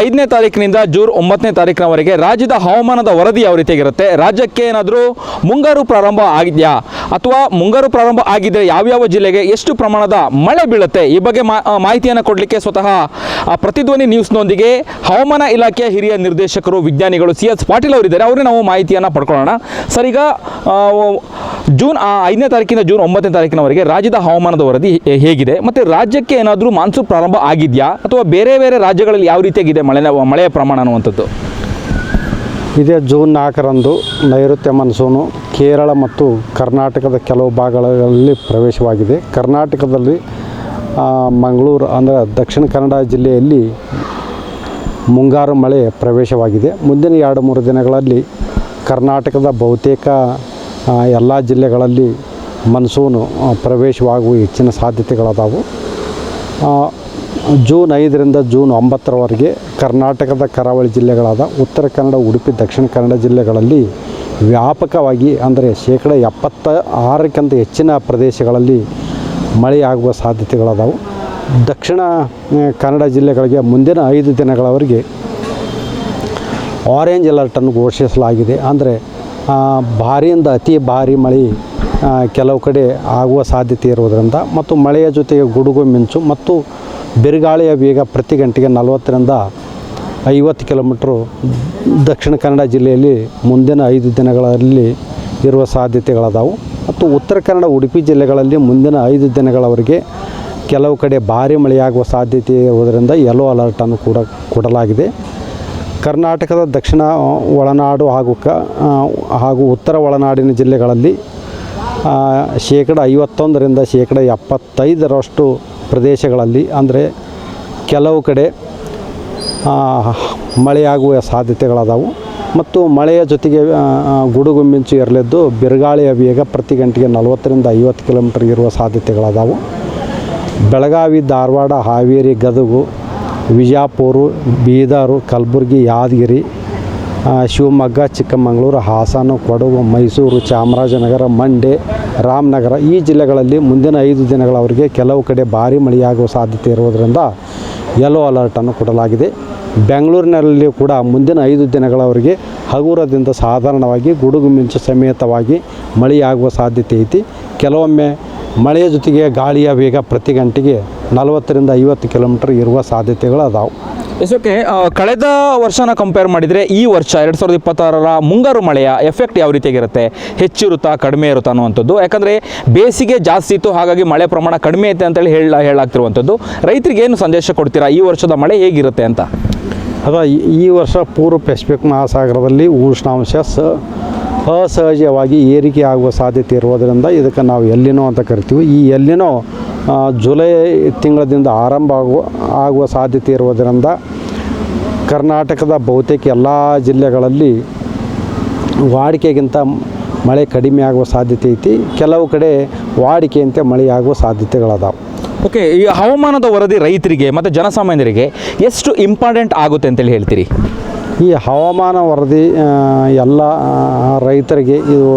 5ನೇ ತಾರೀಕಿನಿಂದ ಜೂನ್ 9ನೇ ತಾರೀಕಿನವರೆಗೆ ರಾಜ್ಯದ ಹವಾಮಾನದ ವರದಿ ಯಾವ ರೀತಿಯಾಗಿರುತ್ತೆ, ರಾಜ್ಯಕ್ಕೆ ಏನಾದರೂ ಮುಂಗಾರು ಪ್ರಾರಂಭ ಆಗಿದೆಯಾ ಅಥವಾ ಮುಂಗಾರು ಪ್ರಾರಂಭ ಆಗಿದ್ದರೆ ಯಾವ್ಯಾವ ಜಿಲ್ಲೆಗೆ ಎಷ್ಟು ಪ್ರಮಾಣದ ಮಳೆ ಬೀಳುತ್ತೆ, ಈ ಬಗ್ಗೆ ಮಾಹಿತಿಯನ್ನು ಕೊಡಲಿಕ್ಕೆ ಸ್ವತಃ ಪ್ರತಿಧ್ವನಿ ನ್ಯೂಸ್ನೊಂದಿಗೆ ಹವಾಮಾನ ಇಲಾಖೆಯ ಹಿರಿಯ ನಿರ್ದೇಶಕರು ವಿಜ್ಞಾನಿಗಳು CS ಪಾಟೀಲ್ ಅವರಿದ್ದಾರೆ. ಅವರೇ ನಾವು ಮಾಹಿತಿಯನ್ನು ಪಡ್ಕೊಳ್ಳೋಣ. ಸರ್, ಈಗ ಜೂನ್ 5ನೇ ತಾರೀಕಿಂದ ಜೂನ್ 9ನೇ ತಾರೀಕಿನವರೆಗೆ ರಾಜ್ಯದ ಹವಾಮಾನದ ವರದಿ ಹೇಗಿದೆ ಮತ್ತು ರಾಜ್ಯಕ್ಕೆ ಏನಾದರೂ ಮಾನ್ಸೂನ್ ಪ್ರಾರಂಭ ಆಗಿದೆಯಾ ಅಥವಾ ಬೇರೆ ಬೇರೆ ರಾಜ್ಯಗಳಲ್ಲಿ ಯಾವ ರೀತಿಯಾಗಿದೆ ಮಳೆಯ ಪ್ರಮಾಣ ಅನ್ನುವಂಥದ್ದು? ಇದೇ ಜೂನ್ 4ರಂದು ನೈಋತ್ಯ ಮಾನ್ಸೂನು ಕೇರಳ ಮತ್ತು ಕರ್ನಾಟಕದ ಕೆಲವು ಭಾಗಗಳಲ್ಲಿ ಪ್ರವೇಶವಾಗಿದೆ. ಕರ್ನಾಟಕದಲ್ಲಿ ಮಂಗಳೂರು ಅಂದರೆ ದಕ್ಷಿಣ ಕನ್ನಡ ಜಿಲ್ಲೆಯಲ್ಲಿ ಮುಂಗಾರು ಮಳೆ ಪ್ರವೇಶವಾಗಿದೆ. ಮುಂದಿನ 2-3 ದಿನಗಳಲ್ಲಿ ಕರ್ನಾಟಕದ ಬಹುತೇಕ ಎಲ್ಲ ಜಿಲ್ಲೆಗಳಲ್ಲಿ ಮಾನ್ಸೂನು ಪ್ರವೇಶವಾಗುವ ಹೆಚ್ಚಿನ ಸಾಧ್ಯತೆಗಳದಾವು. ಜೂನ್ 5ರಿಂದ ಜೂನ್ 9ರವರೆಗೆ ಕರ್ನಾಟಕದ ಕರಾವಳಿ ಜಿಲ್ಲೆಗಳಾದ ಉತ್ತರ ಕನ್ನಡ, ಉಡುಪಿ, ದಕ್ಷಿಣ ಕನ್ನಡ ಜಿಲ್ಲೆಗಳಲ್ಲಿ ವ್ಯಾಪಕವಾಗಿ ಅಂದರೆ 76%ಕ್ಕಿಂತ ಹೆಚ್ಚಿನ ಪ್ರದೇಶಗಳಲ್ಲಿ ಮಳೆಯಾಗುವ ಸಾಧ್ಯತೆಗಳದಾವು. ದಕ್ಷಿಣ ಕನ್ನಡ ಜಿಲ್ಲೆಗಳಿಗೆ ಮುಂದಿನ 5 ದಿನಗಳವರೆಗೆ ಆರೆಂಜ್ ಅಲರ್ಟನ್ನು ಘೋಷಿಸಲಾಗಿದೆ. ಅಂದರೆ ಭಾರಿಯಿಂದ ಅತಿ ಭಾರಿ ಮಳೆ ಕೆಲವು ಕಡೆ ಆಗುವ ಸಾಧ್ಯತೆ ಇರುವುದರಿಂದ ಮತ್ತು ಮಳೆಯ ಜೊತೆಗೆ ಗುಡುಗು ಮಿಂಚು ಮತ್ತು ಬಿರುಗಾಳಿಯ ವೇಗ ಪ್ರತಿ ಗಂಟೆಗೆ 40ರಿಂದ 50 ಕಿಲೋಮೀಟ್ರು ದಕ್ಷಿಣ ಕನ್ನಡ ಜಿಲ್ಲೆಯಲ್ಲಿ ಮುಂದಿನ 5 ದಿನಗಳಲ್ಲಿ ಇರುವ ಸಾಧ್ಯತೆಗಳದಾವು. ಮತ್ತು ಉತ್ತರ ಕನ್ನಡ, ಉಡುಪಿ ಜಿಲ್ಲೆಗಳಲ್ಲಿ ಮುಂದಿನ 5 ದಿನಗಳವರೆಗೆ ಕೆಲವು ಕಡೆ ಭಾರಿ ಮಳೆಯಾಗುವ ಸಾಧ್ಯತೆ ಇರುವುದರಿಂದ ಯೆಲ್ಲೋ ಅಲರ್ಟನ್ನು ಕೂಡ ಕೊಡಲಾಗಿದೆ. ಕರ್ನಾಟಕದ ದಕ್ಷಿಣ ಒಳನಾಡು ಹಾಗೂ ಉತ್ತರ ಒಳನಾಡಿನ ಜಿಲ್ಲೆಗಳಲ್ಲಿ 51%ರಿಂದ 75% ಪ್ರದೇಶಗಳಲ್ಲಿ ಅಂದರೆ ಕೆಲವು ಕಡೆ ಮಳೆಯಾಗುವ ಸಾಧ್ಯತೆಗಳದಾವು. ಮತ್ತು ಮಳೆಯ ಜೊತೆಗೆ ಗುಡುಗು ಮಿಂಚು ಇರಲಿದ್ದು ಬಿರುಗಾಳಿಯ ವೇಗ ಪ್ರತಿ ಗಂಟೆಗೆ 40ರಿಂದ 50 ಕಿಲೋಮೀಟರ್ ಇರುವ ಸಾಧ್ಯತೆಗಳದಾವು. ಬೆಳಗಾವಿ, ಧಾರವಾಡ, ಹಾವೇರಿ, ಗದಗ, ವಿಜಯಪುರ, ಬೀದರು, ಕಲಬುರಗಿ, ಯಾದಗಿರಿ, ಶಿವಮೊಗ್ಗ, ಚಿಕ್ಕಮಗಳೂರು, ಹಾಸನ, ಕೊಡಗು, ಮೈಸೂರು, ಚಾಮರಾಜನಗರ, ಮಂಡ್ಯ, ರಾಮನಗರ ಈ ಜಿಲ್ಲೆಗಳಲ್ಲಿ ಮುಂದಿನ 5 ದಿನಗಳವರೆಗೆ ಕೆಲವು ಕಡೆ ಭಾರಿ ಮಳೆಯಾಗುವ ಸಾಧ್ಯತೆ ಇರುವುದರಿಂದ ಯೆಲ್ಲೋ ಅಲರ್ಟನ್ನು ಕೊಡಲಾಗಿದೆ. ಬೆಂಗಳೂರಿನಲ್ಲಿ ಕೂಡ ಮುಂದಿನ 5 ದಿನಗಳವರೆಗೆ ಹಗುರದಿಂದ ಸಾಧಾರಣವಾಗಿ ಗುಡುಗು ಮಿಂಚು ಸಮೇತವಾಗಿ ಮಳೆಯಾಗುವ ಸಾಧ್ಯತೆ ಐತಿ. ಕೆಲವೊಮ್ಮೆ ಮಳೆಯ ಜೊತೆಗೆ ಗಾಳಿಯ ವೇಗ ಪ್ರತಿ ಗಂಟೆಗೆ 40ರಿಂದ 50 ಕಿಲೋಮೀಟರ್ ಇರುವ ಸಾಧ್ಯತೆಗಳು ಅದಾವೆ. ಓಕೆ, ಕಳೆದ ವರ್ಷನ ಕಂಪೇರ್ ಮಾಡಿದರೆ ಈ ವರ್ಷ 2026ರ ಮುಂಗಾರು ಮಳೆಯ ಎಫೆಕ್ಟ್ ಯಾವ ರೀತಿಯಾಗಿರುತ್ತೆ, ಹೆಚ್ಚಿರುತ್ತಾ ಕಡಿಮೆ ಇರುತ್ತಾ ಅನ್ನುವಂಥದ್ದು? ಯಾಕಂದರೆ ಬೇಸಿಗೆ ಜಾಸ್ತಿ ಇತ್ತು, ಹಾಗಾಗಿ ಮಳೆ ಪ್ರಮಾಣ ಕಡಿಮೆ ಐತೆ ಅಂತೇಳಿ ಹೇಳಾಗ್ತಿರುವಂಥದ್ದು. ರೈತರಿಗೆ ಏನು ಸಂದೇಶ ಕೊಡ್ತೀರಾ, ಈ ವರ್ಷದ ಮಳೆ ಹೇಗಿರುತ್ತೆ ಅಂತ? ಈ ವರ್ಷ ಪೂರ್ವ ಪೆಸಿಫಿಕ್ ಮಹಾಸಾಗರದಲ್ಲಿ ಉಷ್ಣಾಂಶ ಅಸಹಜವಾಗಿ ಏರಿಕೆ ಆಗುವ ಸಾಧ್ಯತೆ ಇರುವುದರಿಂದ ಇದಕ್ಕೆ ನಾವು ಎಲ್ಲಿನೋ ಅಂತ ಕರಿತೀವಿ. ಈ ಎಲ್ಲಿನೋ ಜುಲೈ ತಿಂಗಳದಿಂದ ಆರಂಭ ಆಗುವ ಸಾಧ್ಯತೆ ಇರುವುದರಿಂದ ಕರ್ನಾಟಕದ ಬಹುತೇಕ ಎಲ್ಲ ಜಿಲ್ಲೆಗಳಲ್ಲಿ ವಾಡಿಕೆಗಿಂತ ಮಳೆ ಕಡಿಮೆ ಆಗುವ ಸಾಧ್ಯತೆ ಐತಿ. ಕೆಲವು ಕಡೆ ವಾಡಿಕೆಯಂತೆ ಮಳೆಯಾಗುವ ಸಾಧ್ಯತೆಗಳದಾವೆ. ಓಕೆ, ಈ ಹವಾಮಾನದ ವರದಿ ರೈತರಿಗೆ ಮತ್ತು ಜನಸಾಮಾನ್ಯರಿಗೆ ಎಷ್ಟು ಇಂಪಾರ್ಟೆಂಟ್ ಆಗುತ್ತೆ ಅಂತೇಳಿ ಹೇಳ್ತೀರಿ? ಈ ಹವಾಮಾನ ವರದಿ ಎಲ್ಲ ರೈತರಿಗೆ ಇದು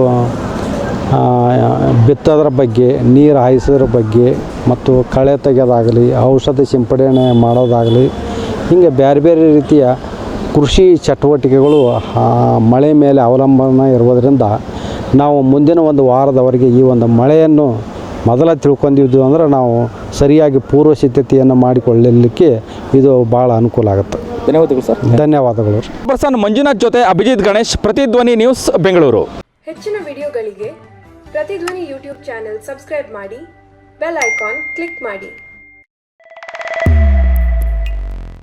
ಬಿತ್ತೋದ್ರ ಬಗ್ಗೆ, ನೀರು ಹಾಯಿಸೋದ್ರ ಬಗ್ಗೆ ಮತ್ತು ಕಳೆ ತೆಗೆಯೋದಾಗಲಿ, ಔಷಧಿ ಸಿಂಪಡಣೆ ಮಾಡೋದಾಗಲಿ, ಹೀಗೆ ಬೇರೆ ಬೇರೆ ರೀತಿಯ ಕೃಷಿ ಚಟುವಟಿಕೆಗಳು ಮಳೆ ಮೇಲೆ ಅವಲಂಬನೆ ಇರುವುದರಿಂದ ನಾವು ಮುಂದಿನ 1 ವಾರದವರೆಗೆ ಈ ಒಂದು ಮಳೆಯನ್ನು ಮೊದಲ ತಿಳ್ಕೊಂಡಿದ್ದು ಅಂದರೆ ನಾವು ಸರಿಯಾಗಿ ಪೂರ್ವ ಸಿದ್ಧತೆಯನ್ನು ಮಾಡಿಕೊಳ್ಳಲಿಕ್ಕೆ ಇದು ಭಾಳ ಅನುಕೂಲ ಆಗುತ್ತೆ. ಧನ್ಯವಾದಗಳು ಸರ್. ಧನ್ಯವಾದಗಳು. ಪರ್ಸನ್ ಮಂಜುನಾಥ್ ಜೊತೆ ಅಭಿಜಿತ್ ಗಣೇಶ್, ಪ್ರತಿಧ್ವನಿ ನ್ಯೂಸ್, ಬೆಂಗಳೂರು. ಹೆಚ್ಚಿನ ವಿಡಿಯೋಗಳಿಗೆ ಪ್ರತಿಧ್ವನಿ ಯೂಟ್ಯೂಬ್ ಚಾನೆಲ್ ಸಬ್ಸ್ಕ್ರೈಬ್ ಮಾಡಿ, ಬೆಲ್ ಐಕಾನ್ ಕ್ಲಿಕ್ ಮಾಡಿ.